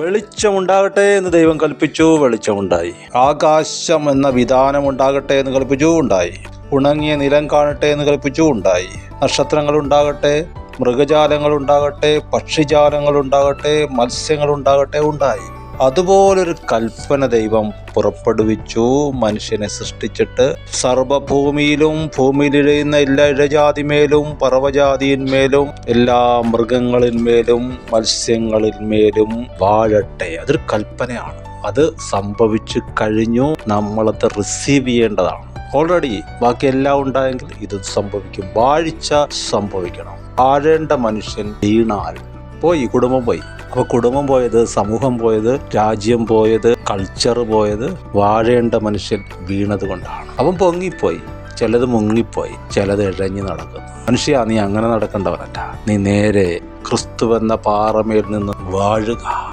വെളിച്ചമുണ്ടാകട്ടെ എന്ന് ദൈവം കൽപ്പിച്ചു, വെളിച്ചമുണ്ടായി. ആകാശം എന്ന വിധാനം ഉണ്ടാകട്ടെ എന്ന് കൽപ്പിച്ചു, ഉണ്ടായി. ഉണങ്ങിയ നിലം കാണട്ടെ എന്ന് കൽപ്പിച്ചു, ഉണ്ടായി. നക്ഷത്രങ്ങൾ ഉണ്ടാകട്ടെ, മൃഗജാലങ്ങൾ ഉണ്ടാകട്ടെ, പക്ഷിജാലങ്ങൾ ഉണ്ടാകട്ടെ, മത്സ്യങ്ങൾ ഉണ്ടാകട്ടെ, ഉണ്ടായി. അതുപോലൊരു കൽപ്പന ദൈവം പുറപ്പെടുവിച്ചു. മനുഷ്യനെ സൃഷ്ടിച്ചിട്ട് സർവഭൂമിയിലും ഭൂമിയിലിഴയുന്ന എല്ലാ ഇഴജാതിമേലും പറവജാതിന്മേലും എല്ലാ മൃഗങ്ങളിന്മേലും മത്സ്യങ്ങളിന്മേലും വാഴട്ടെ. അതൊരു കൽപ്പനയാണ്. അത് സംഭവിച്ചു കഴിഞ്ഞു. നമ്മളത് റിസീവ് ചെയ്യേണ്ടതാണ്. ഓൾറെഡി ബാക്കി എല്ലാം ഉണ്ടായെങ്കിൽ ഇത് സംഭവിക്കും. വാഴ്ച സംഭവിക്കണം. വാഴേണ്ട മനുഷ്യൻ വീണാൽ പോയി, കുടുംബം പോയി. അപ്പോൾ കുടുംബം പോയത്, സമൂഹം പോയത്, രാജ്യം പോയത്, കൾച്ചർ പോയത് വാഴേണ്ട മനുഷ്യൻ വീണത് കൊണ്ടാണ്. അവൻ പൊങ്ങിപ്പോയി, ചിലത് മുങ്ങിപ്പോയി, ചിലത് ഇഴഞ്ഞു നടക്കുന്നു. മനുഷ്യ, നീ അങ്ങനെ നടക്കേണ്ടവനല്ല. നീ നേരെ ക്രിസ്തുവെന്ന പാറമേൽ നിന്ന് വാഴുക.